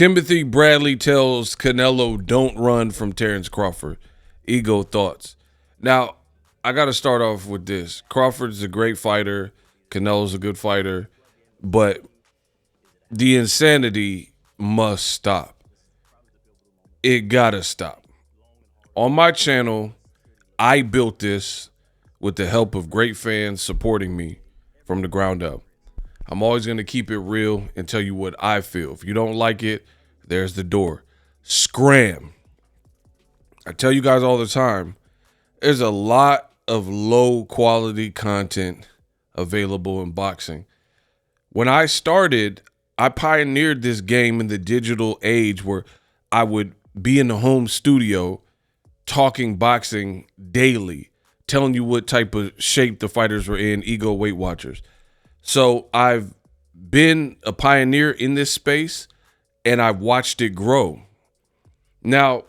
Timothy Bradley tells Canelo don't run from Terence Crawford. Ego thoughts. Now, I got to start off with this. Crawford's a great fighter. Canelo's a good fighter. But the insanity must stop. It got to stop. On my channel, I built this with the help of great fans supporting me from the ground up. I'm always going to keep it real and tell you what I feel. If you don't like it, there's the door. Scram. I tell you guys all the time, there's a lot of low quality content available in boxing. When I started, I pioneered this game in the digital age where I would be in the home studio talking boxing daily, telling you what type of shape the fighters were in, ego Weight Watchers. So I've been a pioneer in this space and I've watched it grow. Now,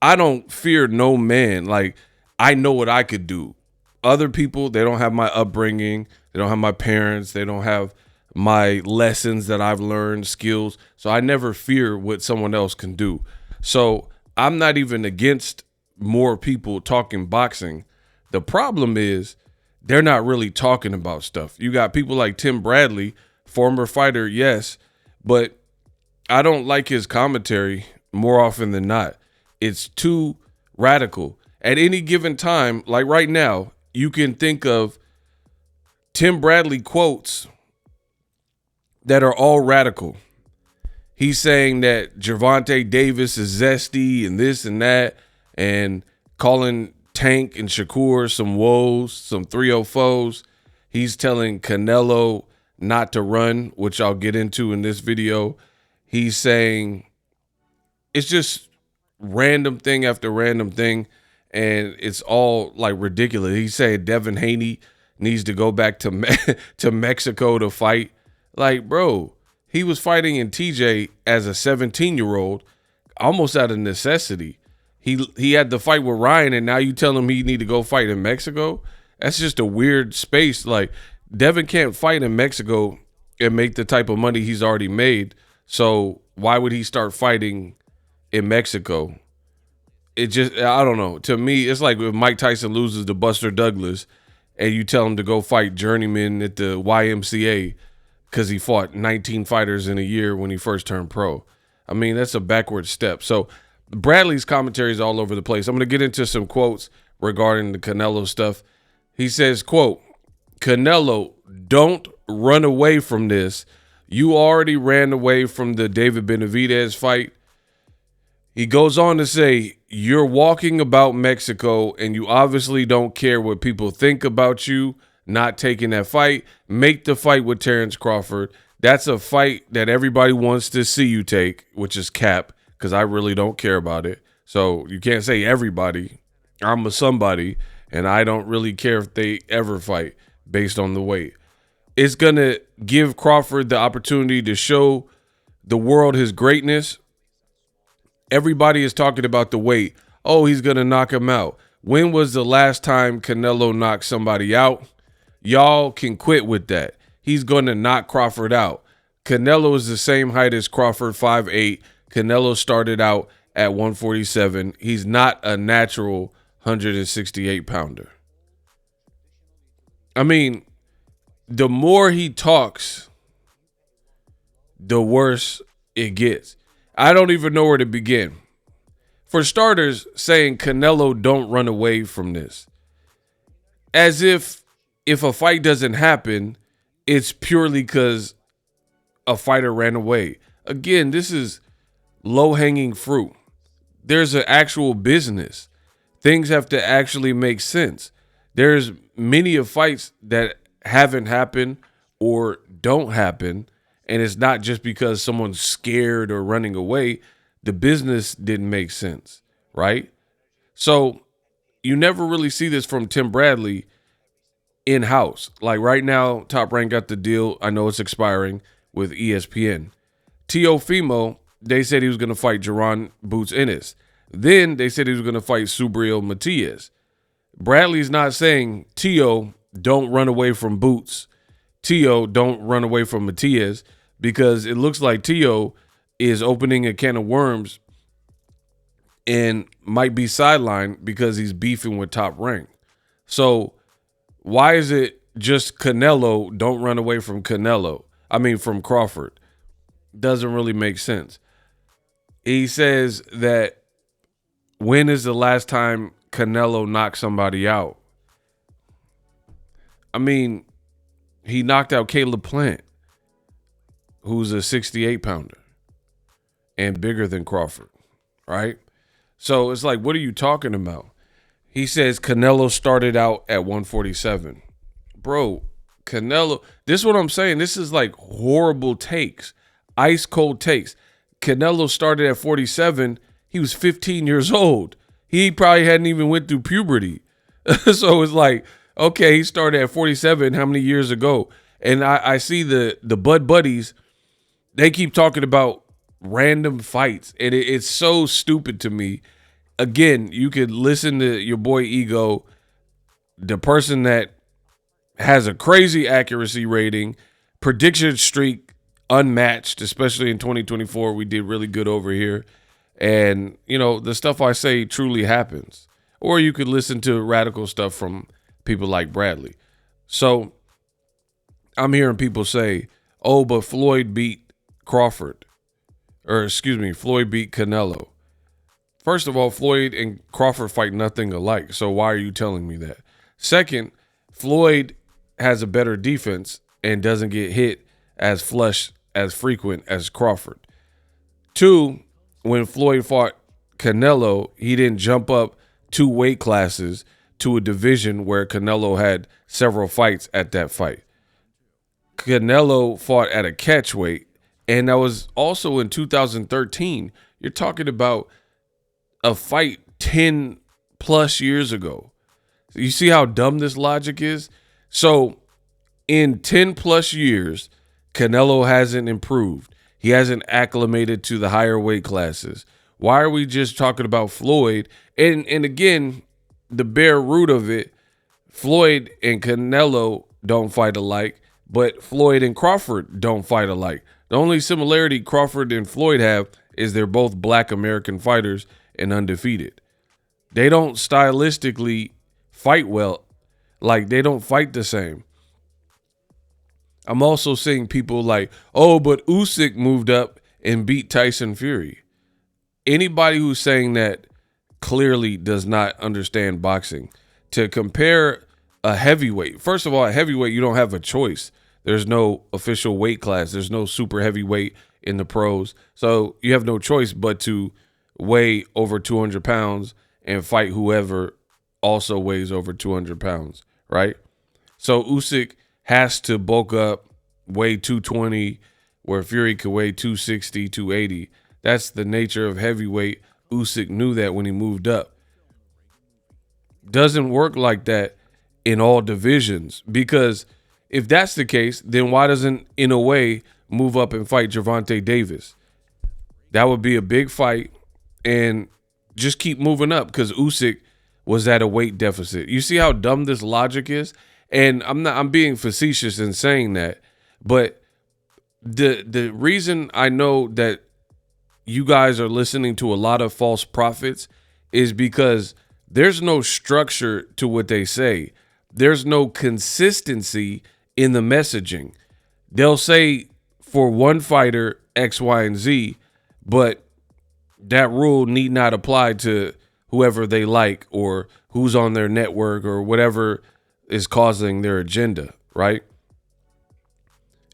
I don't fear no man. Like, I know what I could do. Other people, they don't have my upbringing. They don't have my parents. They don't have my lessons that I've learned, skills. So I never fear what someone else can do. So I'm not even against more people talking boxing. The problem is they're not really talking about stuff. You got people like Tim Bradley, former fighter, yes, but I don't like his commentary more often than not. It's too radical. At any given time, like right now, you can think of Tim Bradley quotes that are all radical. He's saying that Gervonta Davis is zesty and this and that, and calling Tank and Shakur some woes, some 304s. He's telling Canelo not to run, which I'll get into in this video. He's saying it's just random thing after random thing, and it's all like ridiculous. He said Devin Haney needs to go back to to Mexico to fight. Like, bro, he was fighting in TJ as a 17-year-old, almost out of necessity. He had to fight with Ryan, and now you tell him he need to go fight in Mexico? That's just a weird space. Like, Devin can't fight in Mexico and make the type of money he's already made. So why would he start fighting in Mexico? It just, I don't know. To me, it's like if Mike Tyson loses to Buster Douglas and you tell him to go fight journeyman at the YMCA because he fought 19 fighters in a year when he first turned pro. I mean, that's a backward step. So Bradley's commentary is all over the place. I'm going to get into some quotes regarding the Canelo stuff. He says, quote, Canelo, don't run away from this. You already ran away from the David Benavidez fight. He goes on to say, you're walking about Mexico and you obviously don't care what people think about you not taking that fight. Make the fight with Terence Crawford. That's a fight that everybody wants to see you take, which is cap, because I really don't care about it. So you can't say everybody. I'm a somebody, and I don't really care if they ever fight based on the weight. It's going to give Crawford the opportunity to show the world his greatness. Everybody is talking about the weight. Oh, he's going to knock him out. When was the last time Canelo knocked somebody out? Y'all can quit with that. He's going to knock Crawford out. Canelo is the same height as Crawford, 5'8". Canelo started out at 147. He's not a natural 168-pounder. I mean, the more he talks, the worse it gets. I don't even know where to begin. For starters, saying Canelo don't run away from this. As if a fight doesn't happen, it's purely because a fighter ran away. Again, this is low-hanging fruit. There's an actual business. Things have to actually make sense. There's many of fights that haven't happened or don't happen, and it's not just because someone's scared or running away. The business didn't make sense, right? So you never really see this from Tim Bradley in-house. Like right now, Top Rank got the deal. I know it's expiring with ESPN. Teofimo, they said he was going to fight Jaron Boots Ennis. Then they said he was going to fight Subriel Matias. Bradley's not saying, Teo, don't run away from Boots. Teo, don't run away from Matias, because it looks like Teo is opening a can of worms and might be sidelined because he's beefing with Top Rank. So why is it just Canelo? Don't run away from Canelo. I mean, from Crawford. Doesn't really make sense. He says that when is the last time Canelo knocked somebody out? I mean, he knocked out Caleb Plant, who's a 68-pounder and bigger than Crawford, right? So it's like, what are you talking about? He says Canelo started out at 147. Bro, Canelo, this is what I'm saying. This is like horrible takes, ice cold takes. Canelo started at 47. He was 15 years old. He probably hadn't even went through puberty. So it's like, okay, he started at 47 how many years ago? And I see the Bud Buddies, they keep talking about random fights. And it's so stupid to me. Again, you could listen to your boy Ego, the person that has a crazy accuracy rating, prediction streak unmatched, especially in 2024. We did really good over here. And, you know, the stuff I say truly happens. Or you could listen to radical stuff from people like Bradley. So I'm hearing people say, oh, but Floyd beat Crawford. Or, excuse me, Floyd beat Canelo. First of all, Floyd and Crawford fight nothing alike. So why are you telling me that? Second, Floyd has a better defense and doesn't get hit as flush, as frequent as Crawford. Two, when Floyd fought Canelo, he didn't jump up 2 weight classes to a division where Canelo had several fights at that fight. Canelo fought at a catch weight, and that was also in 2013. You're talking about a fight 10 plus years ago. You see how dumb this logic is? So in 10 plus years, Canelo hasn't improved. He hasn't acclimated to the higher weight classes. Why are we just talking about Floyd? And again, the bare root of it, Floyd and Canelo don't fight alike, but Floyd and Crawford don't fight alike. The only similarity Crawford and Floyd have is they're both black American fighters and undefeated. They don't stylistically fight well. Like, they don't fight the same. I'm also seeing people like, oh, but Usyk moved up and beat Tyson Fury. Anybody who's saying that clearly does not understand boxing. To compare a heavyweight, first of all, a heavyweight, you don't have a choice. There's no official weight class. There's no super heavyweight in the pros. So you have no choice but to weigh over 200 pounds and fight whoever also weighs over 200 pounds, right? So Usyk has to bulk up, weigh 220, where Fury could weigh 260, 280. That's the nature of heavyweight. Usyk knew that when he moved up. Doesn't work like that in all divisions, because if that's the case, then why doesn't Inoue move up and fight Gervonta Davis? That would be a big fight, and just keep moving up, because Usyk was at a weight deficit. You see how dumb this logic is? And I'm being facetious in saying that, but the reason I know that you guys are listening to a lot of false prophets is because there's no structure to what they say. There's no consistency in the messaging. They'll say for one fighter X, Y, and Z, but that rule need not apply to whoever they like or who's on their network or whatever is causing their agenda, right?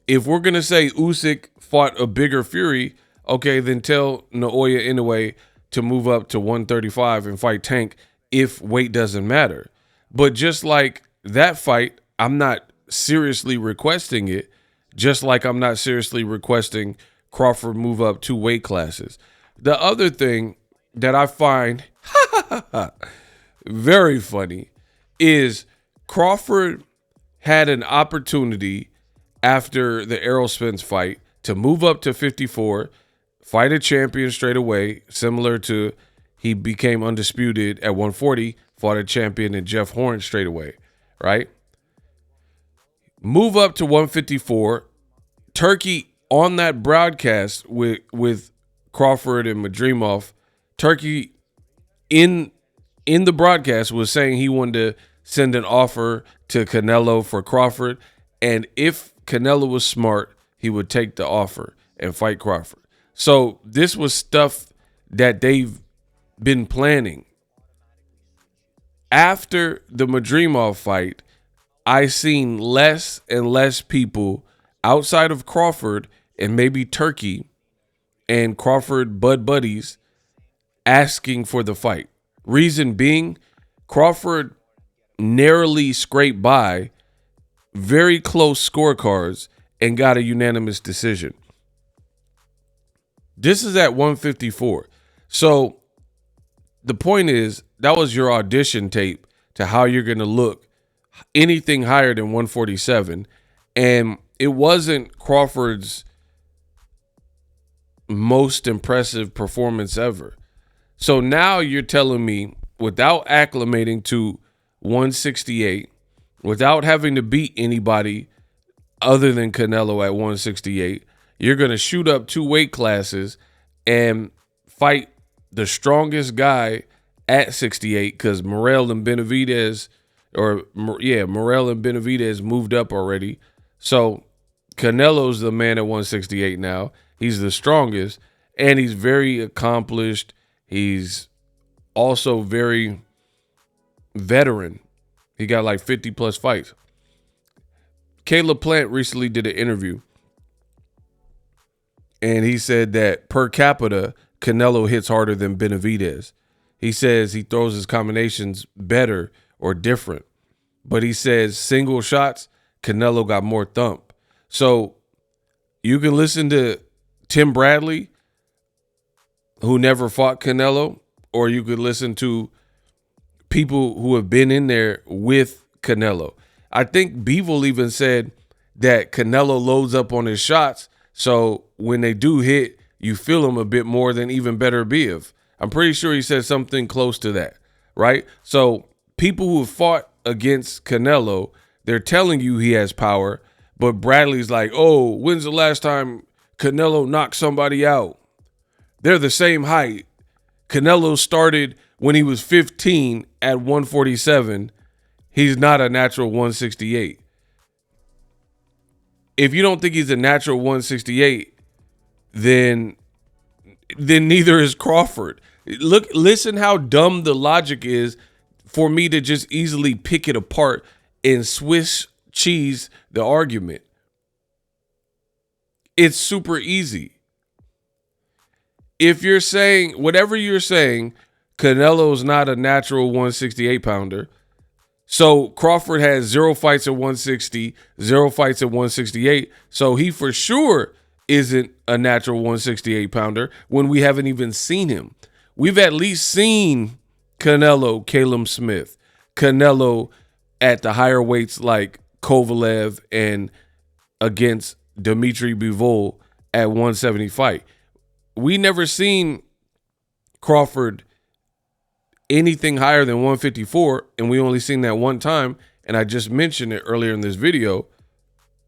If we're going to say Usyk fought a bigger Fury, okay, then tell Naoya Inoue to move up to 135 and fight Tank if weight doesn't matter. But just like that fight, I'm not seriously requesting it, just like I'm not seriously requesting Crawford move up 2 weight classes. The other thing that I find very funny is Crawford had an opportunity after the Errol Spence fight to move up to 54, fight a champion straight away, similar to he became undisputed at 140, fought a champion in Jeff Horn straight away, right? Move up to 154. Turkey on that broadcast with Crawford and Madrimov, Turkey in the broadcast was saying he wanted to send an offer to Canelo for Crawford, and if Canelo was smart, he would take the offer and fight Crawford. So this was stuff that they've been planning. After the Madrimov fight, I seen less and less people outside of Crawford and maybe Turkey and Crawford bud buddies asking for the fight. Reason being, Crawford narrowly scraped by very close scorecards and got a unanimous decision. This is at 154. So the point is, that was your audition tape to how you're going to look anything higher than 147. And it wasn't Crawford's most impressive performance ever. So now you're telling me, without acclimating to 168, without having to beat anybody other than Canelo at 168, you're going to shoot up 2 weight classes and fight the strongest guy at 68 because Morrell and Benavidez moved up already. So Canelo's the man at 168 now. He's the strongest, and he's very accomplished. He's also very veteran. He got like 50 plus fights. Caleb Plant recently did an interview, and he said that per capita, Canelo hits harder than Benavidez. He says he throws his combinations better or different. But he says single shots, Canelo got more thump. So you can listen to Tim Bradley, who never fought Canelo, or you could listen to people who have been in there with Canelo. I think Bivol even said that Canelo loads up on his shots, so when they do hit, you feel them a bit more than even Better Biv. I'm pretty sure he said something close to that, right? So people who have fought against Canelo, they're telling you he has power, but Bradley's like, oh, when's the last time Canelo knocked somebody out? They're the same height. Canelo started when he was 15 at 147. He's not a natural 168. If you don't think he's a natural 168, then neither is Crawford. Listen how dumb the logic is for me to just easily pick it apart and Swiss cheese the argument. It's super easy. If you're saying, whatever you're saying, Canelo's not a natural 168 pounder. So Crawford has 0 fights at 160, 0 fights at 168. So he for sure isn't a natural 168 pounder when we haven't even seen him. We've at least seen Canelo, Caleb Smith, Canelo at the higher weights like Kovalev and against Dmitry Bivol at 170 fight. We never seen Crawford anything higher than 154, and we only seen that one time, and I just mentioned it earlier in this video.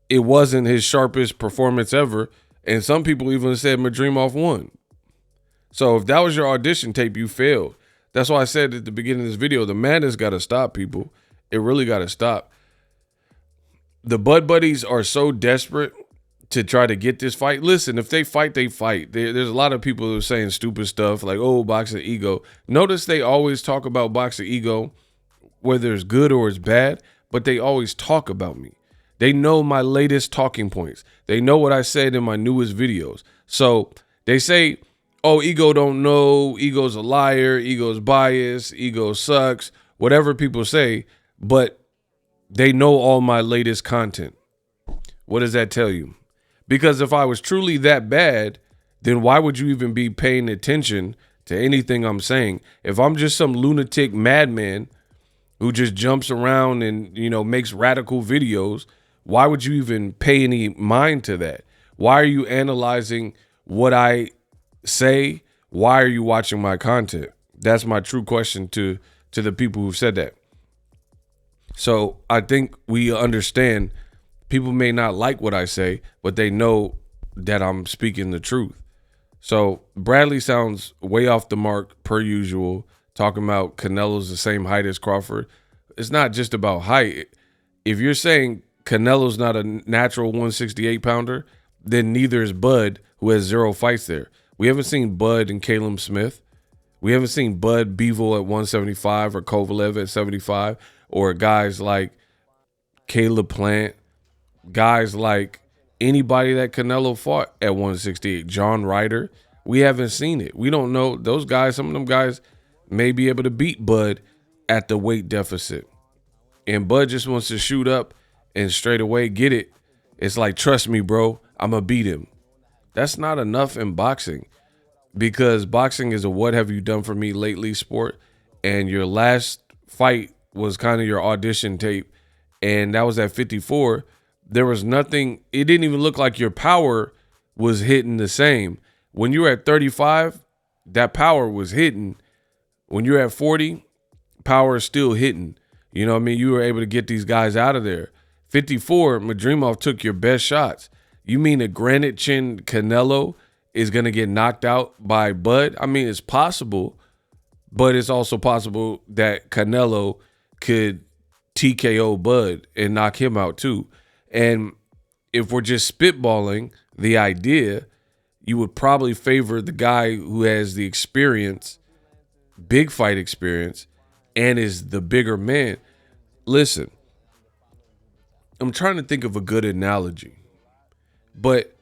It wasn't his sharpest performance ever, and some people even said Madrimov won. So if that was your audition tape, you failed. That's why I said at the beginning of this video, the madness got to stop, people. It really got to stop. The Bud Buddies are so desperate to try to get this fight. Listen, if they fight, they fight. There's a lot of people who are saying stupid stuff like, oh, boxing ego. Notice they always talk about boxing ego, whether it's good or it's bad, but they always talk about me. They know my latest talking points. They know what I said in my newest videos. So they say, oh, ego don't know, ego's a liar, ego's biased, ego sucks, whatever people say, but they know all my latest content. What does that tell you? Because if I was truly that bad, then why would you even be paying attention to anything I'm saying? If I'm just some lunatic madman who just jumps around and, makes radical videos, why would you even pay any mind to that? Why are you analyzing what I say? Why are you watching my content? That's my true question to the people who've said that. So I think we understand people may not like what I say, but they know that I'm speaking the truth. So Bradley sounds way off the mark per usual, talking about Canelo's the same height as Crawford. It's not just about height. If you're saying Canelo's not a natural 168 pounder, then neither is Bud, who has 0 fights there. We haven't seen Bud and Caleb Smith. We haven't seen Bud Bivol at 175 or Kovalev at 75, or guys like Caleb Plant, guys like anybody that Canelo fought at 168, John Ryder. We haven't seen it. We don't know. Those guys, some of them guys may be able to beat Bud at the weight deficit. And Bud just wants to shoot up and straight away get it. It's like, trust me, bro, I'm going to beat him. That's not enough in boxing, because boxing is a what have you done for me lately sport. And your last fight was kind of your audition tape. And that was at 54. There was nothing. It didn't even look like your power was hitting the same. When you were at 35, that power was hitting. When you're at 40, power is still hitting. You know what I mean? You were able to get these guys out of there. 54, Madrimov took your best shots. You mean a granite chin Canelo is going to get knocked out by Bud? I mean, it's possible, but it's also possible that Canelo could TKO Bud and knock him out too. And if we're just spitballing the idea, you would probably favor the guy who has the experience, big fight experience, and is the bigger man. Listen, I'm trying to think of a good analogy, but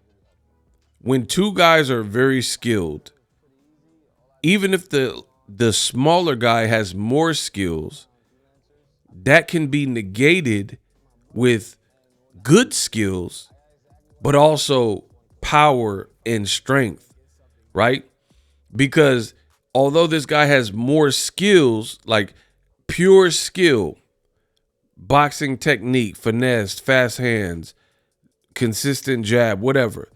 when two guys are very skilled, even if the smaller guy has more skills, that can be negated with good skills, but also power and strength, right? Because although this guy has more skills, like pure skill, boxing technique, finesse, fast hands, consistent jab, whatever,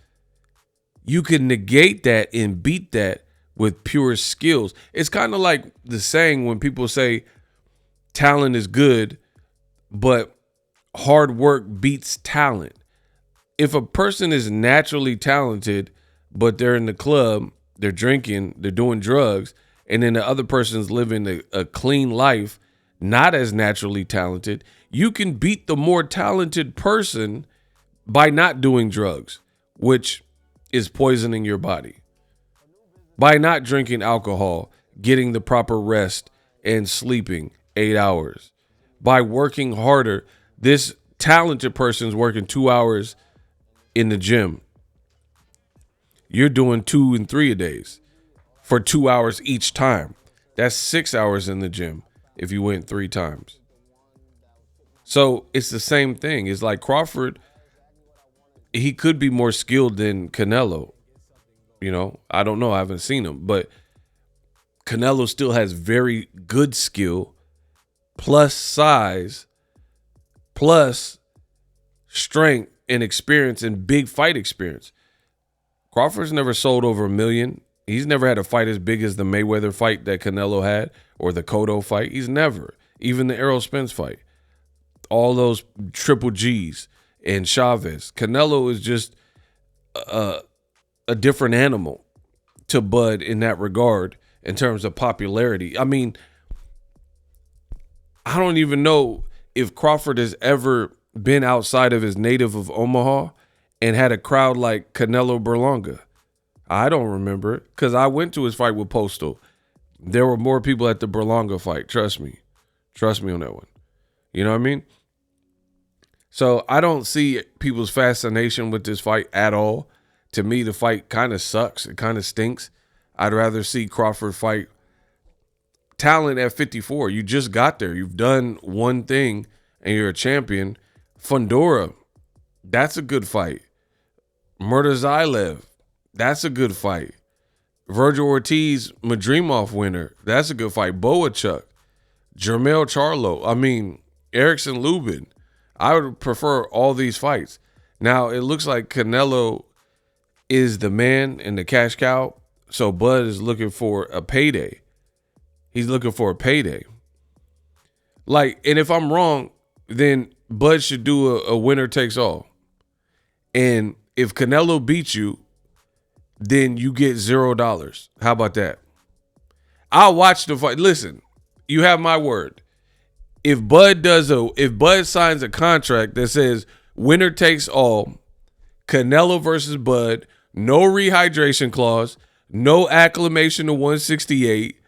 you can negate that and beat that with pure skills. It's kind of like the saying when people say talent is good, but hard work beats talent. If a person is naturally talented, but they're in the club, they're drinking, they're doing drugs, and then the other person's living a clean life, not as naturally talented, you can beat the more talented person by not doing drugs, which is poisoning your body. By not drinking alcohol, getting the proper rest, and sleeping 8 hours. By working harder, this talented person's working 2 hours in the gym. You're doing 2 and 3 a days for 2 hours each time. That's 6 hours in the gym if you went 3 times. So it's the same thing. It's like Crawford, he could be more skilled than Canelo. You know, I don't know. I haven't seen him, but Canelo still has very good skill, plus size, plus strength and experience and big fight experience. Crawford's never sold over 1 million. He's never had a fight as big as the Mayweather fight that Canelo had, or the Cotto fight. He's never. Even the Errol Spence fight. All those triple G's and Chavez. Canelo is just a different animal to Bud in that regard in terms of popularity. I mean, I don't even know if Crawford has ever been outside of his native of Omaha and had a crowd like Canelo Berlanga. I don't remember it because I went to his fight with Postal. There were more people at the Berlanga fight. Trust me. Trust me on that one. You know what I mean? So I don't see people's fascination with this fight at all. To me, the fight kind of sucks. It kind of stinks. I'd rather see Crawford fight talent at 54. You just got there. You've done one thing and you're a champion. Fundora, that's a good fight. Murtazaev, that's a good fight. Virgil Ortiz, Madrimov winner, that's a good fight. Boachuk, Jermell Charlo, Erickson Lubin. I would prefer all these fights. Now, it looks like Canelo is the man and the cash cow, so Bud is looking for a payday. He's looking for a payday. And if I'm wrong, then Bud should do a winner takes all. And If Canelo beats you, then you get $0. How about that? I'll watch the fight. Listen, you have my word. If Bud signs a contract that says winner takes all, Canelo versus Bud, no rehydration clause, no acclimation to 168,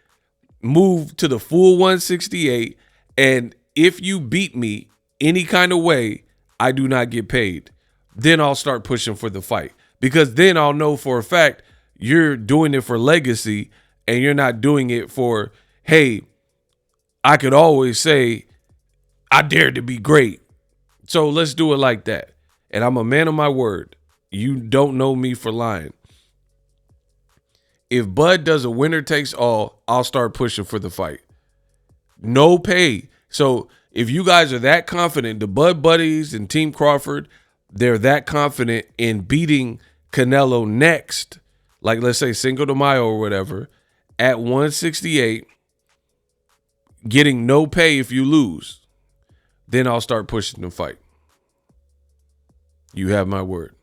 move to the full 168, and if you beat me any kind of way, I do not get paid. Then I'll start pushing for the fight, because then I'll know for a fact you're doing it for legacy and you're not doing it for, hey, I could always say I dared to be great. So let's do it like that. And I'm a man of my word. You don't know me for lying. If Bud does a winner takes all, I'll start pushing for the fight. No pay. So if you guys are that confident, the Bud Buddies and Team Crawford, they're that confident in beating Canelo next, like let's say Cinco de Mayo or whatever, at 168, getting no pay if you lose, then I'll start pushing the fight. You have my word.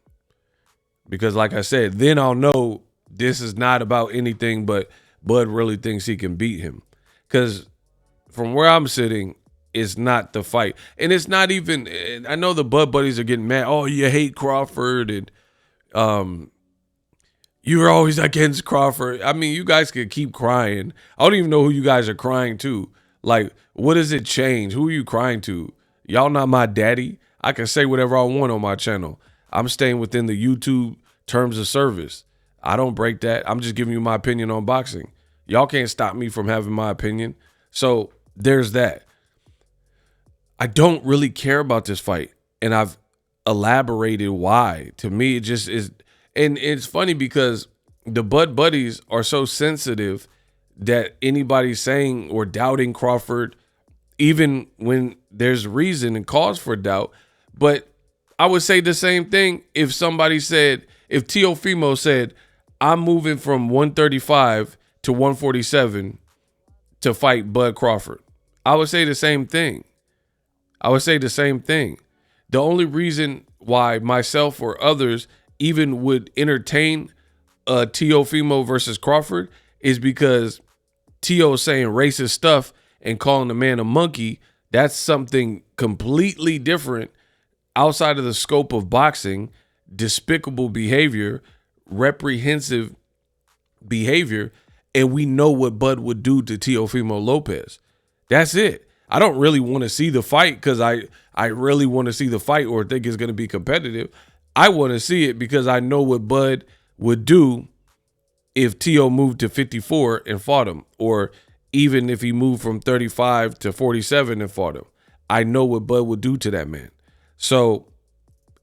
Because like I said, then I'll know this is not about anything but Bud really thinks he can beat him. Because from where I'm sitting, it's not the fight. And it's not even, I know the Bud Buddies are getting mad. Oh, you hate Crawford and you're always against Crawford. I mean, you guys could keep crying. I don't even know who you guys are crying to. Like, what does it change? Who are you crying to? Y'all not my daddy. I can say whatever I want on my channel. I'm staying within the YouTube terms of service. I don't break that. I'm just giving you my opinion on boxing. Y'all can't stop me from having my opinion. So there's that. I don't really care about this fight. And I've elaborated why. To me, it just is. And it's funny because the Bud Buddies are so sensitive that anybody saying or doubting Crawford, even when there's reason and cause for doubt. But I would say the same thing if somebody said, if Teofimo said, I'm moving from 135 to 147 to fight Bud Crawford. I would say the same thing. I would say the same thing. The only reason why myself or others even would entertain Teofimo versus Crawford is because Teo saying racist stuff and calling the man a monkey. That's something completely different outside of the scope of boxing, despicable behavior, reprehensive behavior, and we know what Bud would do to Teofimo Lopez. That's it. I don't really want to see the fight because I really want to see the fight or think it's going to be competitive. I want to see it because I know what Bud would do if Teo moved to 54 and fought him, or even if he moved from 35 to 47 and fought him. I know what Bud would do to that man. So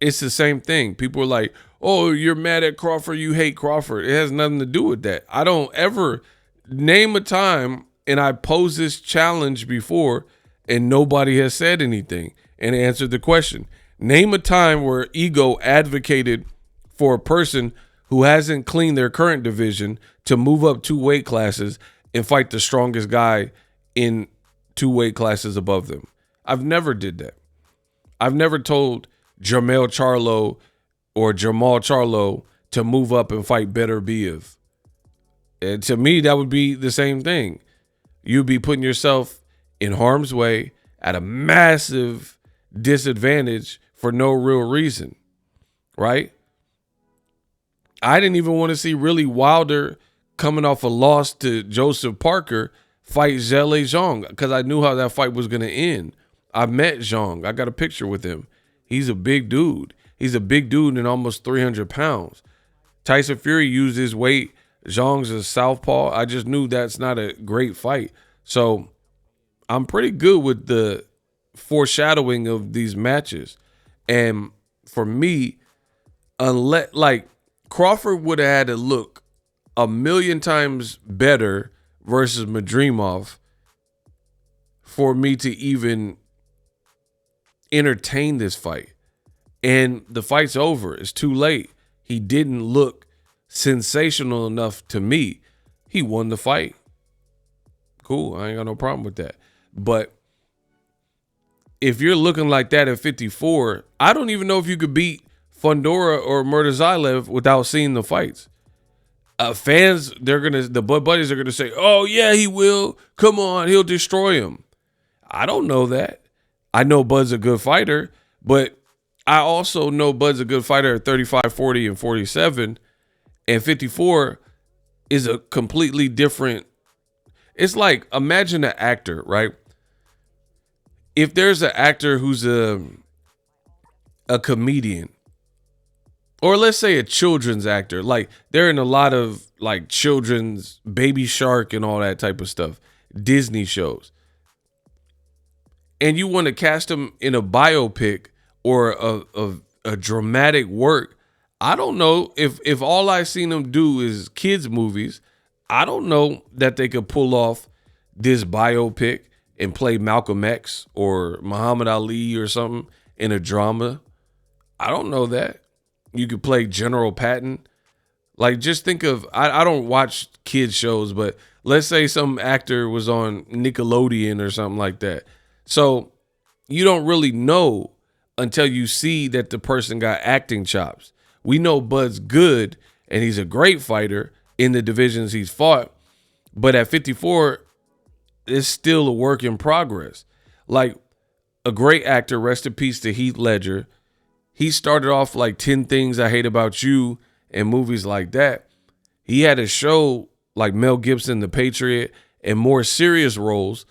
it's the same thing. People are like, oh, you're mad at Crawford, you hate Crawford. It has nothing to do with that. I don't ever name a time, and I posed this challenge before, and nobody has said anything and answered the question. Name a time where Ego advocated for a person who hasn't cleaned their current division to move up 2 weight classes and fight the strongest guy in 2 weight classes above them. I've never did that. I've never told Jamal Charlo to move up and fight Better Biev. And to me, that would be the same thing. You'd be putting yourself in harm's way at a massive disadvantage for no real reason, right? I didn't even want to see really Wilder coming off a loss to Joseph Parker fight Zhele Zhang because I knew how that fight was going to end. I met Zhang. I got a picture with him. He's a big dude. He's a big dude and almost 300 pounds. Tyson Fury used his weight. Zhang's a southpaw. I just knew that's not a great fight. So I'm pretty good with the foreshadowing of these matches. And for me, unless like Crawford would have had to look a million times better versus Madrimov for me to even entertain this fight. And the fight's over. It's too late. He didn't look sensational enough to me. He won the fight. Cool. I ain't got no problem with that. But if you're looking like that at 54, I don't even know if you could beat Fundora or Murtazaev without seeing the fights. Fans, the Bud buddies are gonna say, "Oh yeah, he will. Come on, he'll destroy him." I don't know that. I know Bud's a good fighter, but I also know Bud's a good fighter at 35, 40, and 47, and 54 is a completely different. It's like, imagine an actor, right? If there's an actor who's a comedian, or let's say a children's actor, like they're in a lot of like children's Baby Shark and all that type of stuff, Disney shows, and you want to cast them in a biopic or a dramatic work. I don't know if all I've seen them do is kids movies. I don't know that they could pull off this biopic and play Malcolm X or Muhammad Ali or something in a drama. I don't know that. You could play General Patton. Like, just think of, I don't watch kids shows, but let's say some actor was on Nickelodeon or something like that. So you don't really know until you see that the person got acting chops. We know Bud's good and he's a great fighter in the divisions he's fought, but at 54, it's still a work in progress. Like, a great actor, rest in peace to Heath Ledger. He started off like 10 Things I Hate About You and movies like that. He had a show like Mel Gibson, The Patriot, and more serious roles,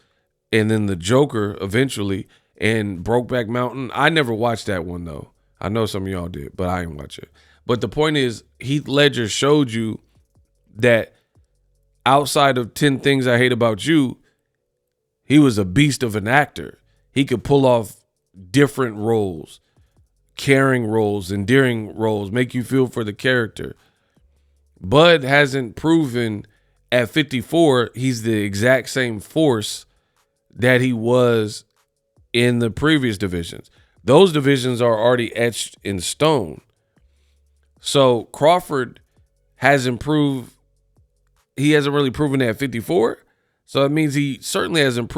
and then The Joker eventually, and Brokeback Mountain. I never watched that one though. I know some of y'all did, but I didn't watch it. But the point is, Heath Ledger showed you that outside of 10 Things I Hate About You, he was a beast of an actor. He could pull off different roles, caring roles, endearing roles, make you feel for the character. Bud hasn't proven at 54 he's the exact same force that he was in the previous divisions. Those divisions are already etched in stone. So Crawford hasn't proved, he hasn't really proven it at 54. So it means he certainly hasn't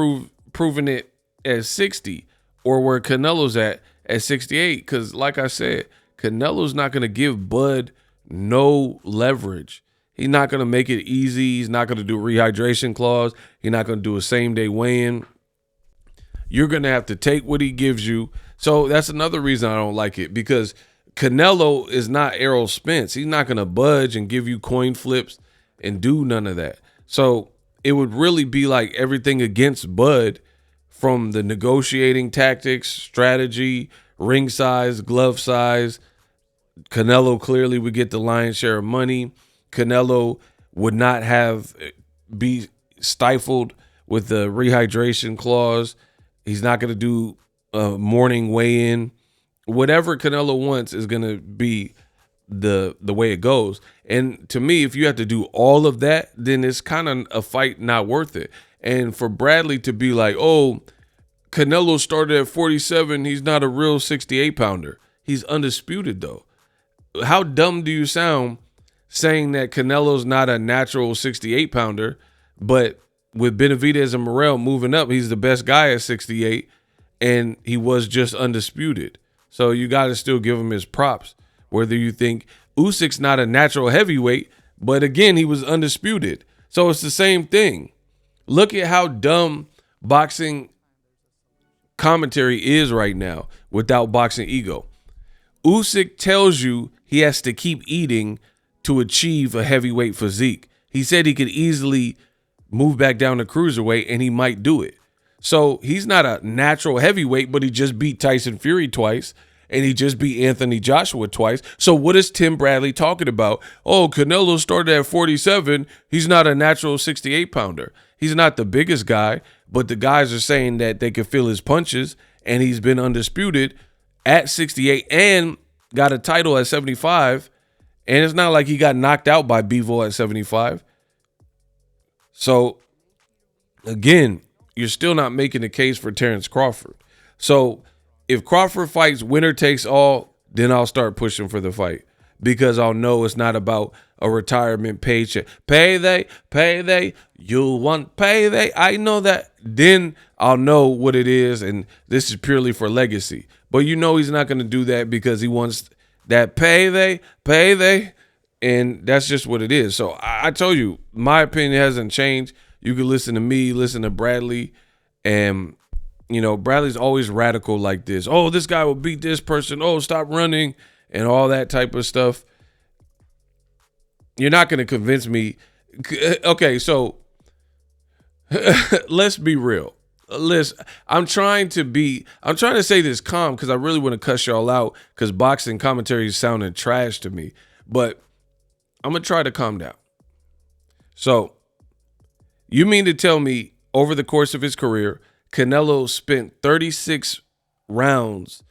proven it at 60 or where Canelo's at 68. Because like I said, Canelo's not going to give Bud no leverage. He's not going to make it easy. He's not going to do a rehydration clause. He's not going to do a same-day weigh-in. You're going to have to take what he gives you. So that's another reason I don't like it, because Canelo is not Errol Spence. He's not going to budge and give you coin flips and do none of that. So it would really be like everything against Bud, from the negotiating tactics, strategy, ring size, glove size. Canelo clearly would get the lion's share of money. Canelo would not be stifled with the rehydration clause. He's not going to do a morning weigh-in. Whatever Canelo wants is going to be the way it goes. And to me, if you have to do all of that, then it's kind of a fight not worth it. And for Bradley to be like, oh, Canelo started at 47, he's not a real 68-pounder. He's undisputed, though. How dumb do you sound saying that Canelo's not a natural 68-pounder, but with Benavidez and Morrell moving up, he's the best guy at 68, and he was just undisputed. So you got to still give him his props, whether you think Usyk's not a natural heavyweight, but again, he was undisputed. So it's the same thing. Look at how dumb boxing commentary is right now without boxing ego. Usyk tells you he has to keep eating to achieve a heavyweight physique. He said he could easily move back down to cruiserweight, and he might do it. So he's not a natural heavyweight, but he just beat Tyson Fury twice, and he just beat Anthony Joshua twice. So what is Tim Bradley talking about? Oh, Canelo started at 47. He's not a natural 68-pounder. He's not the biggest guy, but the guys are saying that they can feel his punches, and he's been undisputed at 68 and got a title at 75. And it's not like he got knocked out by Bivol at 75. So, again, you're still not making the case for Terence Crawford. So, if Crawford fights winner takes all, then I'll start pushing for the fight, because I'll know it's not about a retirement paycheck. Payday, you want payday. I know that. Then I'll know what it is, and this is purely for legacy. But you know he's not going to do that, because he wants That payday, and that's just what it is. So I told you, my opinion hasn't changed. You can listen to me, listen to Bradley, and Bradley's always radical like this. Oh, this guy will beat this person. Oh, stop running and all that type of stuff. You're not going to convince me. Okay, so let's be real. I'm trying to say this calm because I really want to cuss y'all out because boxing commentary is sounding trash to me. But I'm going to try to calm down. So you mean to tell me over the course of his career, Canelo spent 36 rounds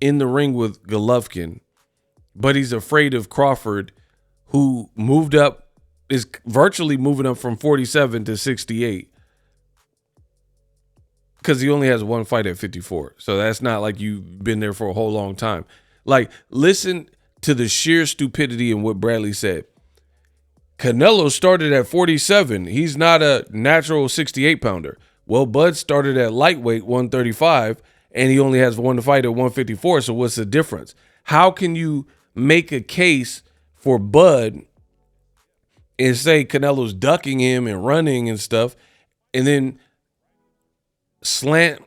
in the ring with Golovkin, but he's afraid of Crawford, who is virtually moving up from 47 to 68 because he only has one fight at 54. So that's not like you've been there for a whole long time. Like, listen to the sheer stupidity in what Bradley said. Canelo started at 47. He's not a natural 68 pounder. Well, Bud started at lightweight 135 and he only has one fight at 154. So what's the difference? How can you make a case for Bud and say Canelo's ducking him and running and stuff, and then slant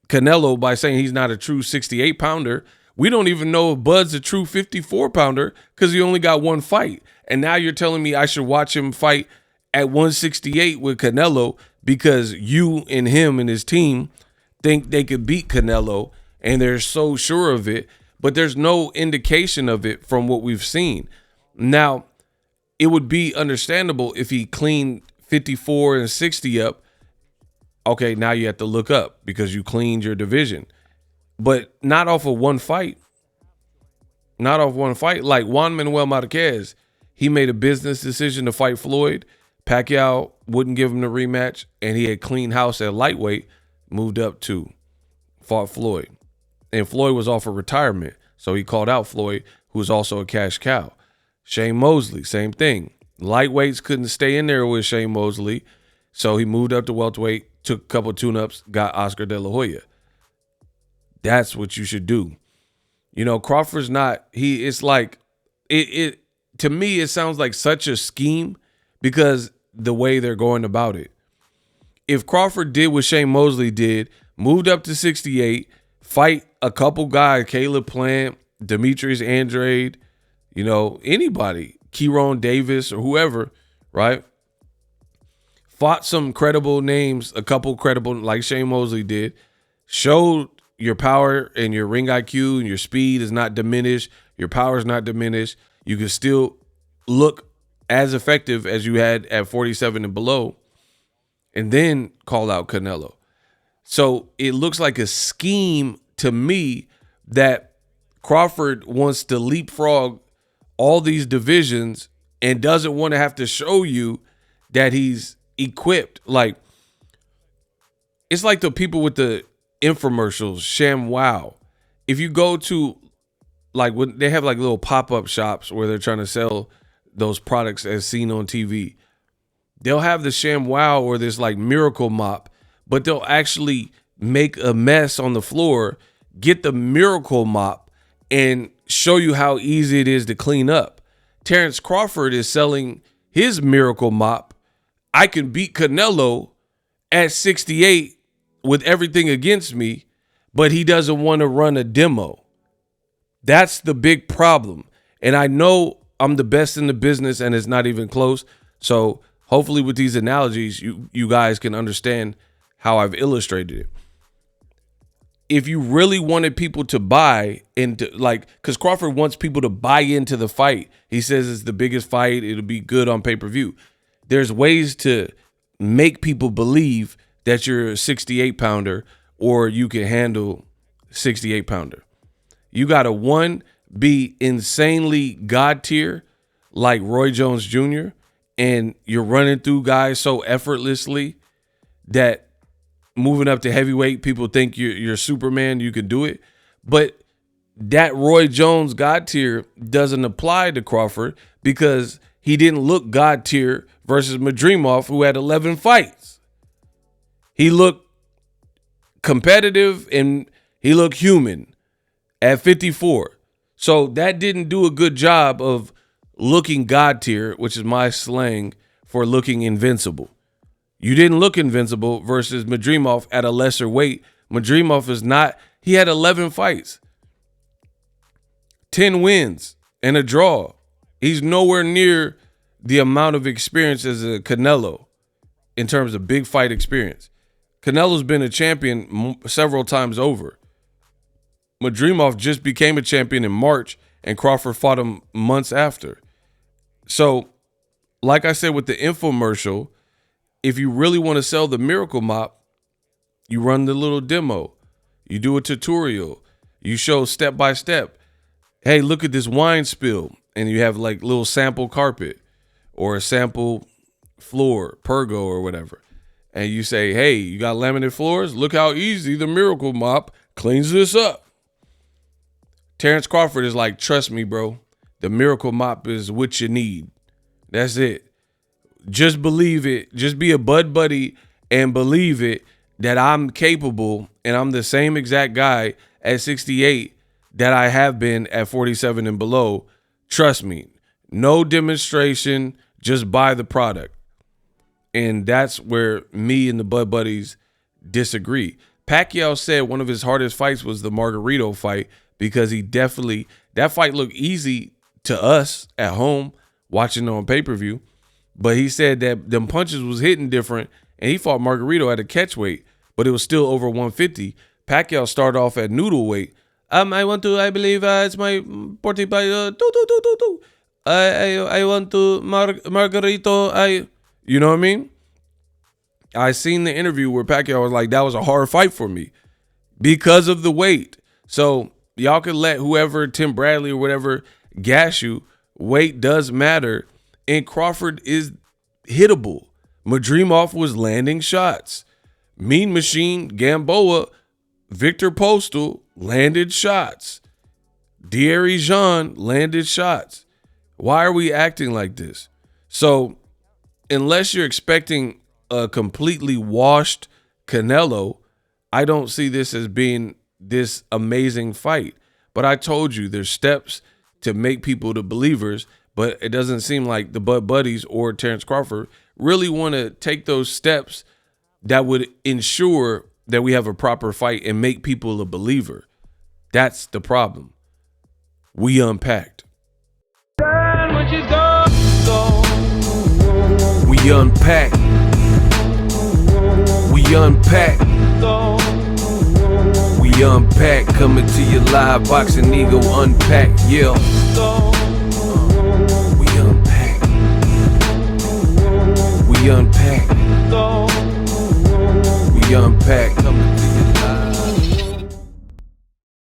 Canelo by saying he's not a true 68 pounder? We don't even know if Bud's a true 54 pounder because he only got one fight. And now you're telling me I should watch him fight at 168 with Canelo because you and him and his team think they could beat Canelo and they're so sure of it, but there's no indication of it from what we've seen. Now, it would be understandable if he cleaned 54 and 60 up. Okay, now you have to look up because you cleaned your division. But not off of one fight. Not off one fight. Like Juan Manuel Marquez, he made a business decision to fight Floyd. Pacquiao wouldn't give him the rematch, and he had clean house at lightweight, moved up to, fought Floyd. And Floyd was offered retirement, so he called out Floyd, who was also a cash cow. Shane Mosley, same thing. Lightweights couldn't stay in there with Shane Mosley, so he moved up to welterweight, took a couple tune-ups, got Oscar De La Hoya. That's what you should do. Crawford's not, it's like, to me, it sounds like such a scheme because the way they're going about it. If Crawford did what Shane Mosley did, moved up to 68, fight a couple guys, Caleb Plant, Demetrius Andrade, anybody, Kieron Davis or whoever, right? Fought some credible names, a couple credible, like Shane Mosley did, showed your power and your ring IQ and your speed is not diminished. Your power is not diminished. You can still look as effective as you had at 47 and below, and then call out Canelo. So it looks like a scheme to me that Crawford wants to leapfrog all these divisions and doesn't want to have to show you that he's equipped. Like, it's like the people with the infomercials, ShamWow. If you go to, like, when they have like little pop-up shops where they're trying to sell those products as seen on TV, they'll have the ShamWow or this like miracle mop, but they'll actually make a mess on the floor, get the miracle mop, and show you how easy it is to clean up. Terence Crawford is selling his miracle mop. I can beat Canelo at 68 with everything against me, but he doesn't want to run a demo. That's the big problem. And I know I'm the best in the business and it's not even close. So hopefully with these analogies, you guys can understand how I've illustrated it. If you really wanted people to buy into, like, because Crawford wants people to buy into the fight. He says it's the biggest fight. It'll be good on pay-per-view. There's ways to make people believe that you're a 68 pounder or you can handle 68 pounder. You got to, one, be insanely God tier like Roy Jones Jr. and you're running through guys so effortlessly that moving up to heavyweight, people think you're Superman, you can do it. But that Roy Jones God tier doesn't apply to Crawford because he didn't look God tier versus Madrimov, who had 11 fights. He looked competitive and he looked human at 54. So that didn't do a good job of looking God tier, which is my slang for looking invincible. You didn't look invincible versus Madrimov at a lesser weight. Madrimov is not, he had 11 fights, 10 wins, and a draw. He's nowhere near the amount of experience as a Canelo in terms of big fight experience. Canelo's been a champion several times over. Madrimov just became a champion in March, and Crawford fought him months after. So, like I said with the infomercial, if you really want to sell the Miracle Mop, you run the little demo. You do a tutorial. You show step by step. Hey, look at this wine spill. And you have like little sample carpet or a sample floor, pergo or whatever. And you say, hey, you got laminate floors? Look how easy the Miracle Mop cleans this up. Terence Crawford is like, trust me, bro. The Miracle Mop is what you need. That's it. Just believe it. Just be a bud buddy and believe it that I'm capable and I'm the same exact guy at 68 that I have been at 47 and below. Trust me. No demonstration. Just buy the product. And that's where me and the bud buddies disagree. Pacquiao said one of his hardest fights was the Margarito fight because he definitely, that fight looked easy to us at home watching it on pay-per-view. But he said that them punches was hitting different, and he fought Margarito at a catch weight, but it was still over 150. Pacquiao started off at noodle weight. I believe it's my 40 by I want to Margarito. You know what I mean? I seen the interview where Pacquiao was like, that was a hard fight for me because of the weight. So y'all could let whoever, Tim Bradley or whatever, gas you. Weight does matter. And Crawford is hittable. Madrimov was landing shots. Mean Machine, Gamboa, Victor Postal landed shots. Thierry Jean landed shots. Why are we acting like this? So unless you're expecting a completely washed Canelo, I don't see this as being this amazing fight. But I told you there's steps to make people the believers, but it doesn't seem like the Bud Buddies or Terence Crawford really want to take those steps that would ensure that we have a proper fight and make people a believer. That's the problem. We unpacked. We unpack. We unpack. We unpack. Coming to your live boxing ego unpack. Yeah. We unpack. We unpack. We unpack.